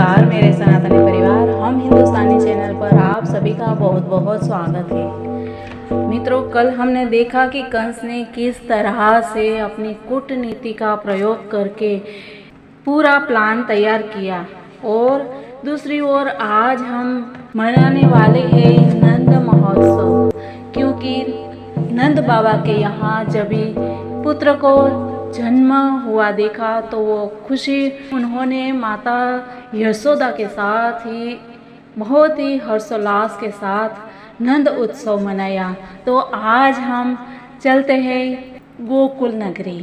नमस्कार मेरे सनातनी परिवार, हम हिंदुस्तानी चैनल पर आप सभी का बहुत बहुत स्वागत है। मित्रों, कल हमने देखा कि कंस ने किस तरह से अपनी कूटनीति का प्रयोग करके पूरा प्लान तैयार किया, और दूसरी ओर आज हम मनाने वाले हैं नंद महोत्सव, क्योंकि नंद बाबा के यहाँ जब भी पुत्र को जन्म हुआ देखा तो वो खुशी उन्होंने माता यशोदा के साथ ही बहुत ही हर्षोल्लास के साथ नंद उत्सव मनाया। तो आज हम चलते हैं गोकुल नगरी।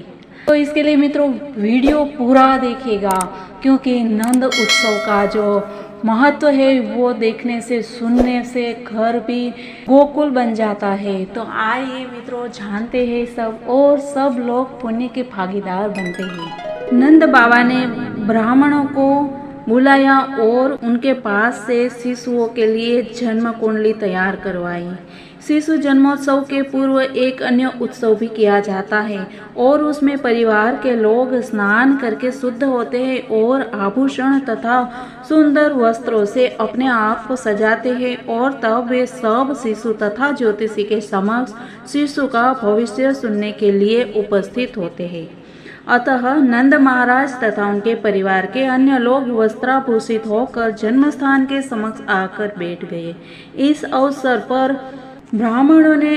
तो इसके लिए मित्रों वीडियो पूरा देखिएगा, क्योंकि नंद उत्सव का जो महत्व है वो देखने से सुनने से घर भी गोकुल बन जाता है। तो आइए मित्रों जानते हैं सब, और सब लोग पुण्य के भागीदार बनते हैं। नंद बाबा ने ब्राह्मणों को बुलाया और उनके पास से शिशुओं के लिए जन्म कुंडली तैयार करवाई। शिशु जन्मोत्सव के पूर्व एक अन्य उत्सव भी किया जाता है, और उसमें परिवार के लोग स्नान करके शुद्ध होते हैं और आभूषण तथा सुंदर वस्त्रों से अपने आप को सजाते हैं, और तब वे सब शिशु तथा ज्योतिषी के समक्ष शिशु का भविष्य सुनने के लिए उपस्थित होते हैं। अतः नंद महाराज तथा उनके परिवार के अन्य लोग वस्त्राभूषित होकर जन्मस्थान के समक्ष आकर बैठ गए। इस अवसर पर ब्राह्मणों ने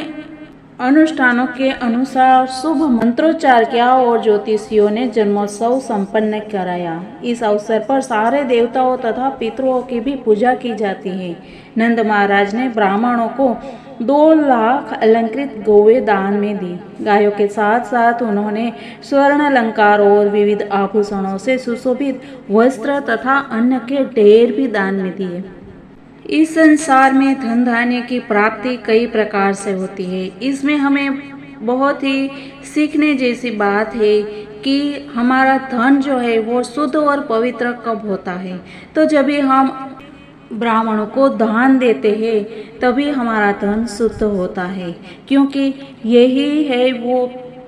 अनुष्ठानों के अनुसार शुभ मंत्रोच्चार किया और ज्योतिषियों ने जन्मोत्सव संपन्न कराया। इस अवसर पर सारे देवताओं तथा पितरों की भी पूजा की जाती है। नंद महाराज ने ब्राह्मणों को 2 लाख अलंकृत गौवें दान में दी। गायों के साथ साथ उन्होंने स्वर्ण अलंकार और विविध आभूषणों से सुशोभित वस्त्र तथा अन्न के ढेर भी दान में दिए। इस संसार में धन धान्य की प्राप्ति कई प्रकार से होती है। इसमें हमें बहुत ही सीखने जैसी बात है कि हमारा धन जो है वो शुद्ध और पवित्र कब होता है। तो जब भी हम ब्राह्मणों को दान देते हैं तभी हमारा धन शुद्ध होता है, क्योंकि यही है वो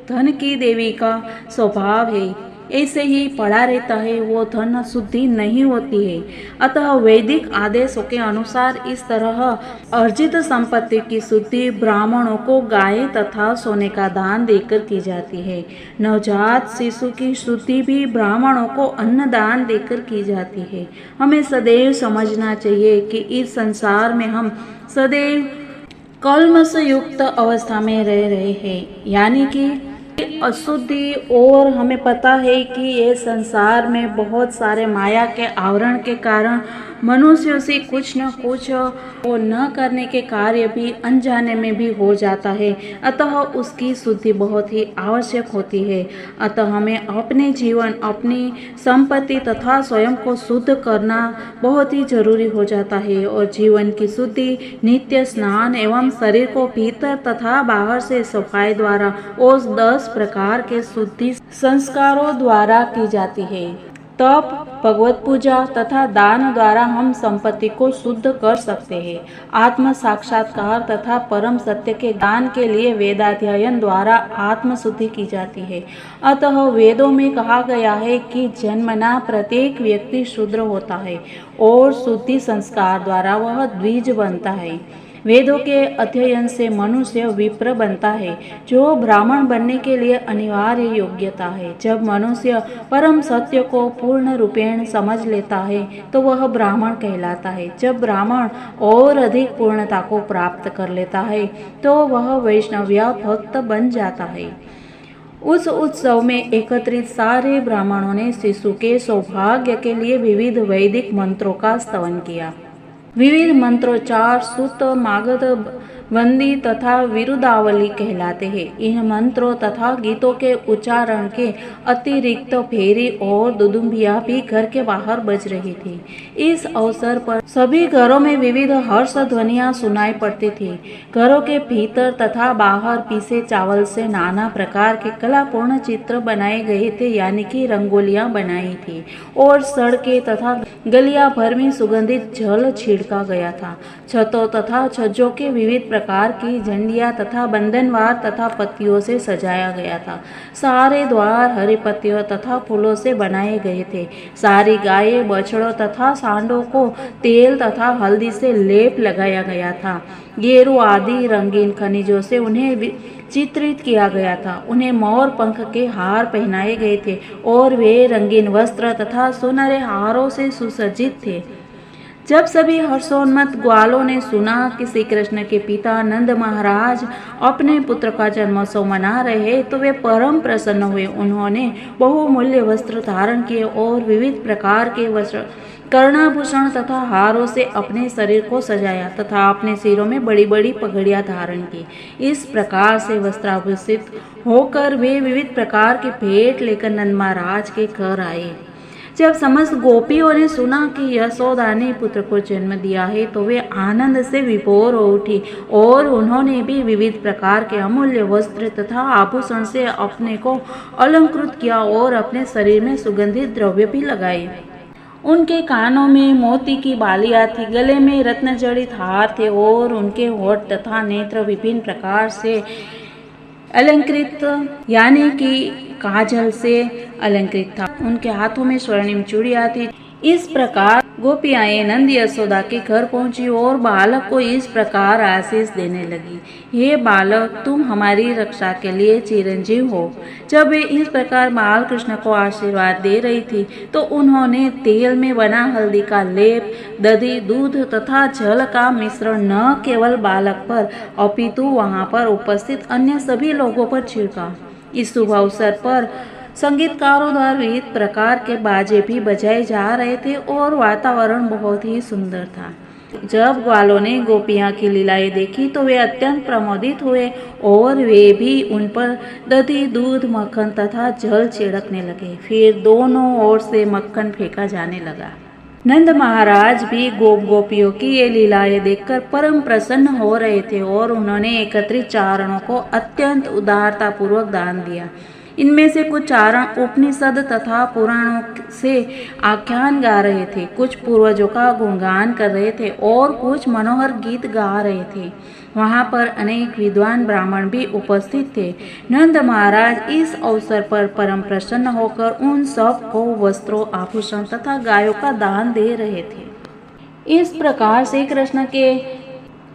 धन की देवी का स्वभाव है। ऐसे ही पड़ा रहता है वो धन शुद्धि नहीं होती है। अतः वैदिक आदेशों के अनुसार इस तरह अर्जित संपत्ति की शुद्धि ब्राह्मणों को गाय तथा सोने का दान देकर की जाती है। नवजात शिशु की शुद्धि भी ब्राह्मणों को अन्न दान देकर की जाती है। हमें सदैव समझना चाहिए कि इस संसार में हम सदैव कल्मष युक्त अवस्था में रह रहे हैं, यानी कि अशुद्धि। और हमें पता है कि ये संसार में बहुत सारे माया के आवरण के कारण मनुष्यों से कुछ न कुछ वो न करने के कार्य भी अनजाने में भी हो जाता है। अतः उसकी शुद्धि बहुत ही आवश्यक होती है। अतः हमें अपने जीवन, अपनी संपत्ति तथा स्वयं को शुद्ध करना बहुत ही जरूरी हो जाता है। और जीवन की शुद्धि नित्य स्नान एवं शरीर को भीतर तथा बाहर से सफाई द्वारा और 10 प्रकार के शुद्धि संस्कारों द्वारा की जाती है। तप, भगवत पूजा तथा दान द्वारा हम संपत्ति को शुद्ध कर सकते हैं। आत्म साक्षात्कार तथा परम सत्य के ज्ञान के लिए वेदाध्ययन द्वारा आत्म शुद्धि की जाती है। अतः वेदों में कहा गया है कि जन्मना प्रत्येक व्यक्ति शूद्र होता है और शुद्धि संस्कार द्वारा वह द्विज बनता है। वेदों के अध्ययन से मनुष्य विप्र बनता है, जो ब्राह्मण बनने के लिए अनिवार्य योग्यता है। जब मनुष्य परम सत्य को पूर्ण रूपेण समझ लेता है तो वह ब्राह्मण कहलाता है। जब ब्राह्मण और अधिक पूर्णता को प्राप्त कर लेता है तो वह वैष्णव्य भक्त बन जाता है। उस उत्सव में एकत्रित सारे ब्राह्मणों ने शिशु के सौभाग्य के लिए विविध वैदिक मंत्रों का स्तवन किया। विविध मंत्रोच्चार सुत, मागध, वंदी तथा विरुदावली कहलाते हैं। इन मंत्रों तथा गीतों के उच्चारण के अतिरिक्त फेरी और दुदुम्बिया भी घर के बाहर बज रही थी। इस अवसर पर सभी घरों में विविध हर्ष ध्वनियां सुनाई पड़ती थी। घरों के भीतर तथा बाहर पीसे चावल से नाना प्रकार के कलापूर्ण चित्र बनाए गए थे, यानी कि रंगोलियां बनाई थी, और सड़कें तथा गलियां भर में सुगंधित जल छिड़का गया था। छतों तथा छज्जों के विविध प्रकार की झंडियाँ तथा बंधनवार तथा पत्तियों से सजाया गया था। सारे द्वार हरे पत्तियों तथा फूलों से बनाए गए थे। सारी गायें, बछड़ों तथा सांडों को तेल तथा हल्दी से लेप लगाया गया था। गेरू आदि रंगीन खनिजों से उन्हें चित्रित किया गया था। उन्हें मोर पंख के हार पहनाए गए थे और वे रंगीन वस्त्र तथा सुनहरे हारों से सुसज्जित थे। जब सभी हर्षोन्मत्त ग्वालों ने सुना कि श्री कृष्ण के पिता नंद महाराज अपने पुत्र का जन्मोत्सव मना रहे तो वे परम प्रसन्न हुए। उन्होंने बहुमूल्य वस्त्र धारण किए और विविध प्रकार के वस्त्र, कर्णाभूषण तथा हारों से अपने शरीर को सजाया तथा अपने सिरों में बड़ी बड़ी पगड़ियां धारण की। इस प्रकार से वस्त्राभूषित होकर वे विविध प्रकार के भेंट लेकर नंद महाराज के घर आए। जब समस्त गोपियों ने सुना कि यशोदा ने पुत्र को जन्म दिया है तो वे आनंद से विभोर हो उठी और उन्होंने भी विविध प्रकार के अमूल्य वस्त्र तथा आभूषण से अपने को अलंकृत किया और अपने शरीर में सुगंधित द्रव्य भी लगाए। उनके कानों में मोती की बालियां थी, गले में रत्न जड़ित हार थे और उनके होठ तथा नेत्र विभिन्न प्रकार से अलंकृत यानी कि काजल से अलंकृत था। उनके हाथों में स्वर्णिम चूड़ियां थी। इस प्रकार गोपियाएं नंद यशोदा के घर पहुंची और बालक को इस प्रकार आशीष देने लगी, हे बालक, तुम हमारी रक्षा के लिए चिरंजीव हो। जब वे इस प्रकार बाल कृष्ण को आशीर्वाद दे रही थी तो उन्होंने तेल में बना हल्दी का लेप, दही, दूध तथा जल का मिश्रण न केवल बालक पर अपितु वहां पर उपस्थित अन्य सभी लोगों पर छिड़का। इस शुभ अवसर पर संगीतकारों द्वारा विविध प्रकार के बाजे भी बजाए जा रहे थे और वातावरण बहुत ही सुंदर था। जब ग्वालों ने गोपियां की लीलाएं देखी तो वे अत्यंत प्रमोदित हुए और वे भी उन पर दही, दूध, मक्खन तथा जल छिड़कने लगे। फिर दोनों ओर से मक्खन फेंका जाने लगा। नंद महाराज भी गोपियों की ये लीलाएं देखकर परम प्रसन्न हो रहे थे और उन्होंने एकत्रित चारणों को अत्यंत उदारता पूर्वक दान दिया। इनमें से कुछ चारण उपनिषद तथा पुराणों से आख्यान गा रहे थे, कुछ पूर्वजों का गुणगान कर रहे थे और कुछ मनोहर गीत गा रहे थे। वहां पर अनेक विद्वान ब्राह्मण भी उपस्थित थे। नंद महाराज इस अवसर पर परम प्रसन्न होकर उन सब को वस्त्रों, आभूषण तथा गायों का दान दे रहे थे। इस प्रकार श्री कृष्ण के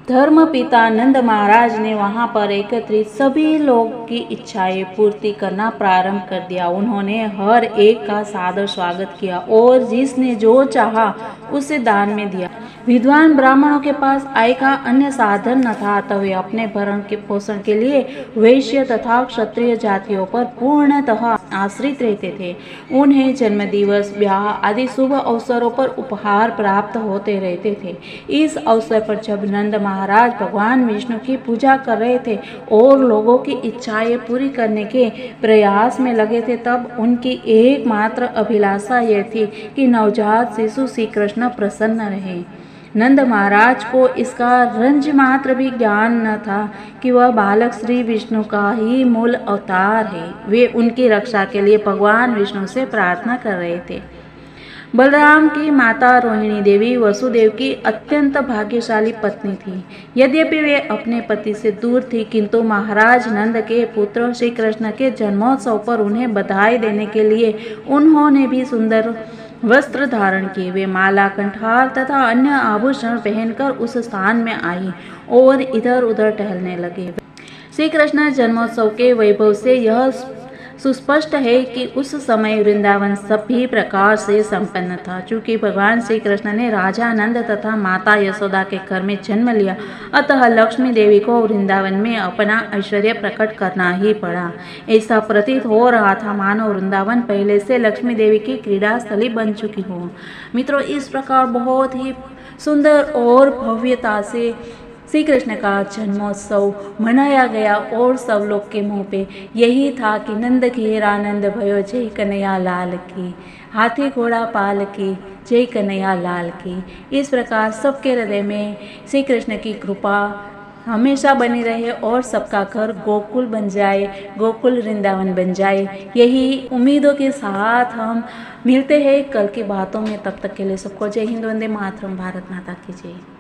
धर्म पिता नंद महाराज ने वहां पर एकत्रित सभी लोग की इच्छाएं पूर्ति करना प्रारंभ कर दिया। उन्होंने हर एक का सादर स्वागत किया और जिसने जो चाहा उसे दान में दिया। विद्वान ब्राह्मणों के पास आय का अन्य साधन न था तो वे अपने भरण के पोषण के लिए वैश्य तथा क्षत्रिय जातियों पर पूर्णतः आश्रित रहते थे। उन्हें जन्म दिवस, ब्याह आदि शुभ अवसरों पर उपहार प्राप्त होते रहते थे। इस अवसर पर जब नंद महाराज भगवान विष्णु की पूजा कर रहे थे और लोगों की इच्छाएं पूरी करने के प्रयास में लगे थे तब उनकी एकमात्र अभिलाषा यह थी कि नवजात शिशु श्री कृष्ण प्रसन्न रहे। नंद महाराज को इसका रंज मात्र भी ज्ञान न था कि वह बालक श्री विष्णु का ही मूल अवतार है। वे उनकी रक्षा के लिए भगवान विष्णु से प्रार्थना कर रहे थे। बलराम की माता रोहिणी देवी वसुदेव की अत्यंत भाग्यशाली पत्नी थी। यद्यपि वे अपने पति से दूर थी किंतु महाराज नंद के पुत्र श्री कृष्ण के जन्मोत्सव पर उन्हें बधाई देने के लिए उन्होंने भी सुंदर वस्त्र धारण किए। वे माला, कंठार तथा अन्य आभूषण पहनकर उस स्थान में आई और इधर उधर टहलने लगे। श्री कृष्ण जन्मोत्सव के वैभव से यह सुस्पष्ट है कि उस समय वृंदावन सभी प्रकार से संपन्न था। चूंकि भगवान श्री कृष्ण ने राजा नंद तथा माता यशोदा के घर में जन्म लिया, अतः लक्ष्मी देवी को वृंदावन में अपना ऐश्वर्य प्रकट करना ही पड़ा। ऐसा प्रतीत हो रहा था मानो वृंदावन पहले से लक्ष्मी देवी की क्रीड़ा स्थली बन चुकी हो। मित्रों, इस प्रकार बहुत ही सुंदर और भव्यता से श्री कृष्ण का जन्मोत्सव मनाया गया और सब लोग के मुंह पे यही था कि नंद घेर आनंद भयो जय कन्हैया लाल की, हाथी घोड़ा पाल की जय कन्हैया लाल की। इस प्रकार सबके हृदय में श्री कृष्ण की कृपा हमेशा बनी रहे और सबका घर गोकुल बन जाए, गोकुल वृंदावन बन जाए। यही उम्मीदों के साथ हम मिलते हैं कल की बातों में। तब तक के लिए सबको जय हिंद, वंदे मातरम, भारत माता की जय।